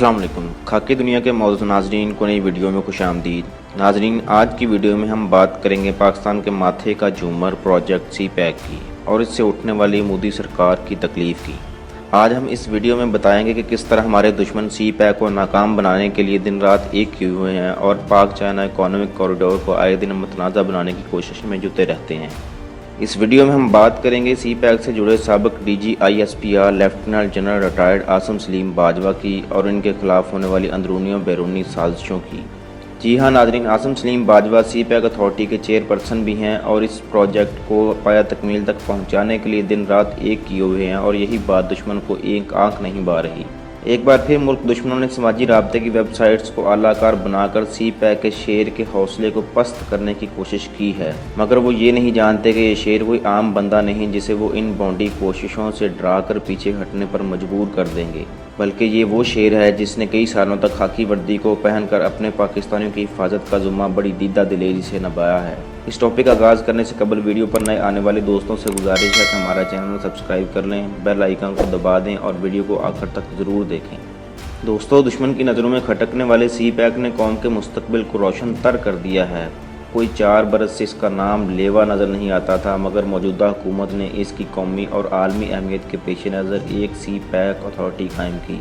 अस्सलाम वालेकुम। खाकी दुनिया के मौजूद नाजरीन को नई वीडियो में खुश आमदीद। नाजरीन, आज की वीडियो में हम बात करेंगे पाकिस्तान के माथे का झूमर प्रोजेक्ट सी पैक की और इससे उठने वाली मोदी सरकार की तकलीफ़ की। आज हम इस वीडियो में बताएंगे कि किस तरह हमारे दुश्मन सी पैक को नाकाम बनाने के लिए दिन रात एक किए हुए हैं और पाक चाइना इकोनॉमिक कॉरिडोर को आए दिन मुतनाज़ा बनाने की कोशिश में जुटे रहते हैं। इस वीडियो में हम बात करेंगे सी पैक से जुड़े साबिक DGISPR lieutenant general retired Asim Salim Bajwa की और इनके खिलाफ होने वाली अंदरूनी और बैरूनी साजिशों की। जी हाँ नाजरीन, आसिम सलीम बाजवा सी पैक अथॉरिटी के चेयरपर्सन भी हैं और इस प्रोजेक्ट को पाया तकमील तक पहुँचाने के लिए दिन रात एक किए हुए हैं और यही बात दुश्मन को एक आंख नहीं बा रही। एक बार फिर मुल्क दुश्मनों ने समाजी राब्ते की वेबसाइट्स को आलाकार बनाकर सी पैक के शेर के हौसले को पस्त करने की कोशिश की है, मगर वो ये नहीं जानते कि ये शेर कोई आम बंदा नहीं जिसे वो इन बॉन्डी कोशिशों से डरा कर पीछे हटने पर मजबूर कर देंगे, बल्कि ये वो शेर है जिसने कई सालों तक खाकी वर्दी को पहनकर अपने पाकिस्तानियों की हिफाजत का ज़िम्मा बड़ी दीदा दिलेरी से निभाया है। इस टॉपिक का आगाज़ करने से कबल वीडियो पर नए आने वाले दोस्तों से गुजारिश है कि हमारा चैनल सब्सक्राइब कर लें, बेल आइकन को दबा दें और वीडियो को आखिर तक ज़रूर देखें। दोस्तों, दुश्मन की नज़रों में खटकने वाले सी पैक ने कौम के मुस्तकबिल को रोशन तर कर दिया है। कोई 4 बरस से इसका नाम लेवा नज़र नहीं आता था, मगर मौजूदा हुकूमत ने इसकी कौमी और आलमी अहमियत के पेश नज़र एक सी पैक अथॉरिटी कायम की।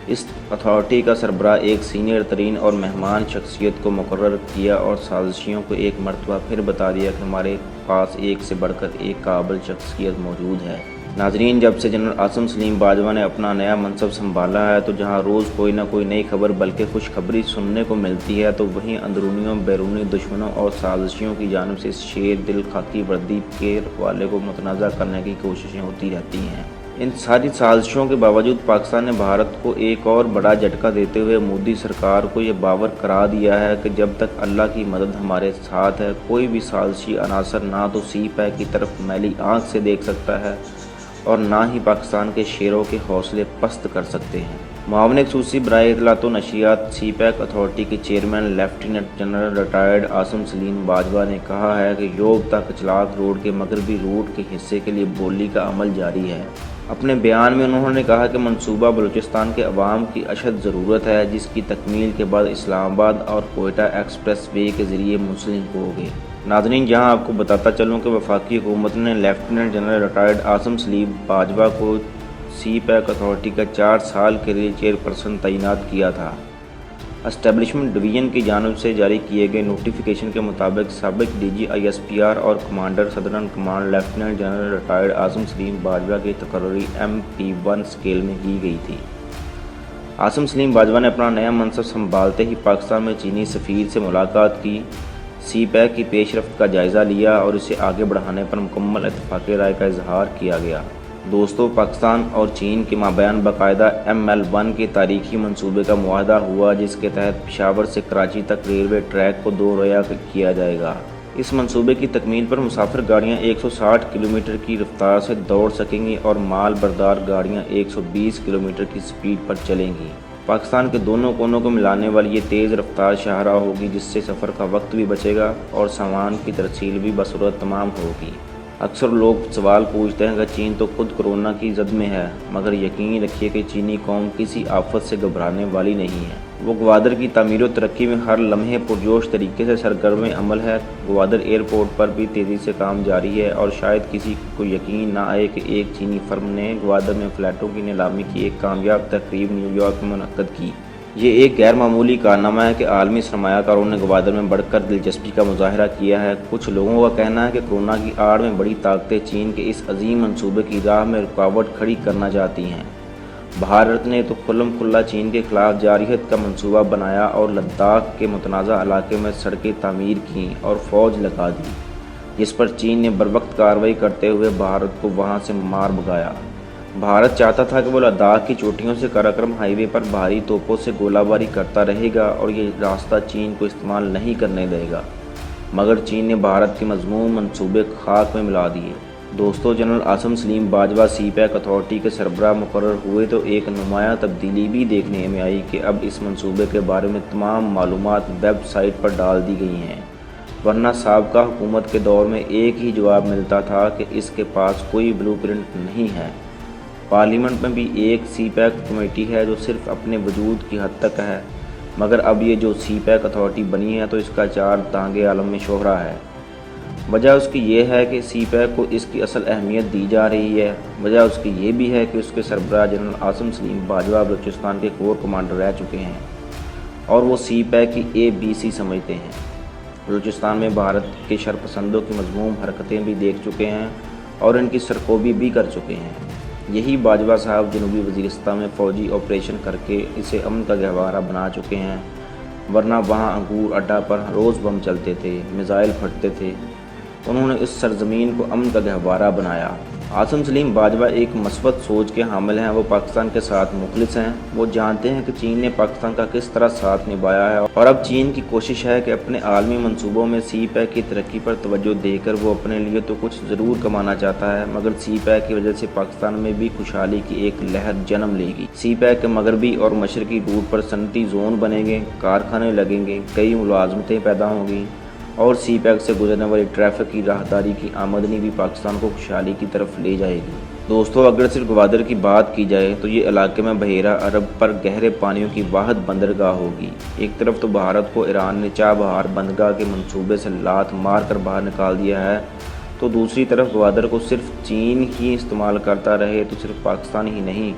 इस अथॉरिटी का सरबराह एक सीनियर तरीन और मेहमान शख्सियत को मुकर्रर किया और साजिशियों को एक मरतबा फिर बता दिया कि हमारे पास एक से बढ़कर एक काबिल शख्सियत मौजूद है। नाजरीन, जब से जनरल आसिम सलीम बाजवा ने अपना नया मनसब संभाला है तो जहां रोज़ कोई ना कोई नई खबर बल्कि खुशखबरी सुनने को मिलती है, तो वहीं अंदरूनियों बैरूनी दुश्मनों और साजिशियों की जानिब से इस शेर दिल खाकी वर्दी के रखवाले को मुतनाज़ा करने की कोशिशें होती रहती हैं। इन सारी साजिशों के बावजूद पाकिस्तान ने भारत को एक और बड़ा झटका देते हुए मोदी सरकार को ये बावर करा दिया है कि जब तक अल्लाह की मदद हमारे साथ है, कोई भी साजिशी अनासर ना तो सी पैक की तरफ मैली आँख से देख सकता है और ना ही पाकिस्तान के शेरों के हौसले पस्त कर सकते हैं। मामले खसूसी बराए इतलात व नशियात सी पैक अथॉरिटी के chairman lieutenant general retired Asim Salim Bajwa ने कहा है कि योगता कचलाक रोड के मगरबी रूट के हिस्से के लिए बोली का अमल जारी है। अपने बयान में उन्होंने कहा कि मंसूबा बलूचिस्तान के अवाम की अशद ज़रूरत है, जिसकी तकमील के बाद इस्लामाबाद और कोयटा एक्सप्रेस वे के ज़रिए मुंसलिक होंगे। नाज़रीन, जहां आपको बताता चलूं कि वफाकी हुकूमत ने lieutenant general retired Asim Salim Bajwa को सी पैक अथॉरिटी का 4 साल के लिए चेयरपर्सन तैनात किया था। एस्टेब्लिशमेंट डिवीज़न की जानिब से जारी किए गए नोटिफिकेशन के मुताबिक साबिक DGISPR और commander southern command lieutenant general retired Asim Salim Bajwa की तकर्री MP1 स्केल में की गई थी। आसिम सलीम बाजवा ने अपना नया मनसब संभालते ही पाकिस्तान में चीनी सफ़ीर से मुलाकात की, सी पैक की पेशरफ्त का जायज़ा लिया और इसे आगे बढ़ाने पर मुकम्मल इत्तेफाक़ राय का इजहार किया गया। दोस्तों, पाकिस्तान और चीन के माबैन बाकायदा ML1 के तारीखी मंसूबे का मुआहदा हुआ, जिसके तहत पेशावर से कराची तक रेलवे ट्रैक को 2 रोया किया जाएगा। इस मंसूबे की तकमील पर मुसाफिर गाड़ियाँ 160 किलोमीटर की रफ्तार से दौड़ सकेंगी और माल बरदार गाड़ियाँ 120 किलोमीटर की स्पीड पर चलेंगी। पाकिस्तान के दोनों कोनों को मिलाने वाली ये तेज़ रफ्तार शाहराह होगी, जिससे सफ़र का वक्त भी बचेगा और सामान की तरसील भी बसूरत तमाम होगी। अक्सर लोग सवाल पूछते हैं कि चीन तो खुद कोरोना की जद में है, मगर यकीन रखिए कि चीनी कौम किसी आफत से घबराने वाली नहीं है। वो ग्वादर की तामीर और तरक्की में हर लम्हे पुरजोश तरीके से सरगर्म अमल है। ग्वादर एयरपोर्ट पर भी तेज़ी से काम जारी है और शायद किसी को यकीन ना आए कि एक चीनी फर्म ने ग्वादर में फ़्लैटों की नीलामी की एक कामयाब तकरीब न्यूयॉर्क में मुनक्कद की। ये एक गैर मामूली कारनामा है कि आलमी सरमायाकारों ने ग्वादर में बढ़कर दिलचस्पी का मुजाहरा किया है। कुछ लोगों का कहना है कि कोरोना की आड़ में बड़ी ताकतें चीन के इस अजीम मंसूबे की राह में रुकावट खड़ी करना चाहती हैं। भारत ने तो खुल्लम खुल्ला चीन के खिलाफ जारहियत का मंसूबा बनाया और लद्दाख के मुतनाज़ा इलाके में सड़कें तामीर की और फ़ौज लगा दी, जिस पर चीन ने बरवक्त कार्रवाई करते हुए भारत को वहाँ से मार भगाया। भारत चाहता था कि वो लद्दाख की चोटियों से काराकोरम हाईवे पर भारी तोपों से गोलाबारी करता रहेगा और ये रास्ता चीन को इस्तेमाल नहीं करने देगा, मगर चीन ने भारत के मज़मूम मंसूबे खाक में मिला दिए। दोस्तों, जनरल आसिम सलीम बाजवा सी पैक अथॉरिटी के सरबराह मुकर्रर हुए तो एक नुमायाँ तब्दीली भी देखने में आई कि अब इस मंसूबे के बारे में तमाम मालूमात वेबसाइट पर डाल दी गई हैं, वरना साबका हुकूमत के दौर में एक ही जवाब मिलता था कि इसके पास कोई ब्लूप्रिंट नहीं है। पार्लियामेंट में भी एक सी पैक कमेटी है जो सिर्फ अपने वजूद की हद तक है, मगर अब ये जो सी पैक अथॉरिटी बनी है तो इसका चार दांगे आलम में शोहरा है। वजह उसकी ये है कि सी पैक को इसकी असल अहमियत दी जा रही है। वजह उसकी ये भी है कि उसके सरबराह जनरल आसिम सलीम बाजवा बलूचिस्तान के कोर कमांडर रह चुके हैं और वो सी पैक की ABC समझते हैं। बलूचिस्तान में भारत के शरपसंदों की मज़मूम हरकतें भी देख चुके हैं और इनकी सरकोबी भी कर चुके हैं। यही बाजवा साहब जनूबी वज़ीरिस्तान में फ़ौजी ऑपरेशन करके इसे अमन का गहवारा बना चुके हैं, वरना वहाँ अंगूर अड्डा पर रोज़ बम चलते थे, मिज़ाइल फटते थे। उन्होंने इस सरज़मीन को अमन का गहवारा बनाया। आसिम सलीम बाजवा एक मस्बत सोच के हामिल हैं। वो पाकिस्तान के साथ मुखलिस हैं। वो जानते हैं कि चीन ने पाकिस्तान का किस तरह साथ निभाया है और अब चीन की कोशिश है कि अपने आलमी मंसूबों में सी पैक की तरक्की पर तवज्जो देकर वो अपने लिए तो कुछ ज़रूर कमाना चाहता है, मगर सी पैक की वजह से पाकिस्तान में भी खुशहाली की एक लहर जन्म लेगी। सी पैक के मगरबी और मशरकी रूट पर सनती जोन बनेंगे, कारखाने लगेंगे, कई मुलाजमतें पैदा होंगी और सी पैक से गुजरने वाली ट्रैफिक की राहदारी की आमदनी भी पाकिस्तान को खुशहाली की तरफ ले जाएगी। दोस्तों, अगर सिर्फ ग्वादर की बात की जाए तो ये इलाके में बहेरा अरब पर गहरे पानियों की वाहिद बंदरगाह होगी। एक तरफ तो भारत को ईरान ने चाबहार बंदरगाह के मंसूबे से लात मार कर बाहर निकाल दिया है, तो दूसरी तरफ ग्वादर को सिर्फ चीन ही इस्तेमाल करता रहे तो सिर्फ पाकिस्तान ही नहीं,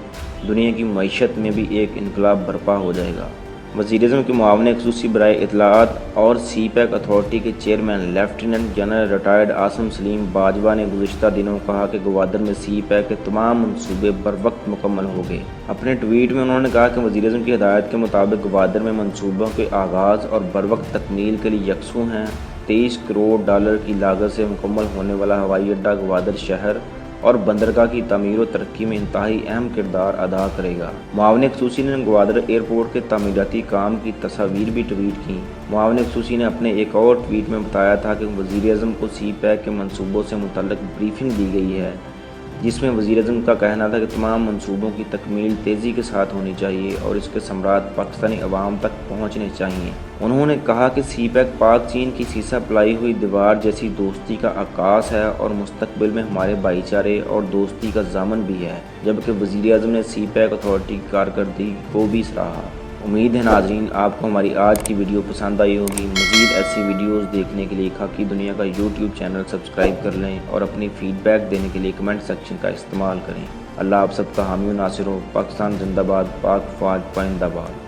दुनिया की मईशत में भी एक इनकलाब बर्पा हो जाएगा। वज़ीर-ए-आज़म के मुआविन ख़ुसूसी बराए इत्तलाआत और सी पैक अथॉरिटी के chairman lieutenant general retired Asim Salim Bajwa ने गुज़िश्ता दिनों कहा कि ग्वादर में सी पैक के तमाम मंसूबे बर वक्त मुकम्मल हो गए। अपने ट्वीट में उन्होंने कहा कि वज़ीर-ए-आज़म की हिदायत के मुताबिक ग्वादर में मंसूबों के आगाज़ और बर वक्त तकमील के लिए यकसू हैं। $23 करोड़ की लागत से मुकम्मल होने वाला हवाई अड्डा ग्वादर शहर और बंदरगाह की तमीर व तरक्की में इंतहाई अहम किरदार अदा करेगा। मुआविन ख़ुसूसी ने ग्वादर एयरपोर्ट के तामीराती काम की तस्वीर भी ट्वीट की। मुआविन ख़ुसूसी ने अपने एक और ट्वीट में बताया था कि वज़ीर-ए-आज़म को सी पैक के मंसूबों से मुतल्लिक़ ब्रीफिंग दी गई है, जिसमें वज़ीर-ए-आज़म का कहना था कि तमाम मंसूबों की तकमील तेज़ी के साथ होनी चाहिए और इसके समरात पाकिस्तानी अवाम तक पहुँचने चाहिए। उन्होंने कहा कि सी पैक पाक चीन की सीसा पलाई हुई दीवार जैसी दोस्ती का आकाश है और मुस्तकबिल में हमारे भाईचारे और दोस्ती का ज़ामन भी है, जबकि वज़ीर-ए-आज़म ने सी पैक अथॉरिटी की कारकर्दगी को भी सराहा। उम्मीद है नाज़रीन आपको हमारी आज की वीडियो पसंद आई होगी। मज़ीद ऐसी वीडियोस देखने के लिए खाकी दुनिया का YouTube चैनल सब्सक्राइब कर लें और अपनी फ़ीडबैक देने के लिए कमेंट सेक्शन का इस्तेमाल करें। अल्लाह आप सबका हामी व नासिर हो। पाकिस्तान जिंदाबाद, पाक फ़ौज पाइंदाबाद।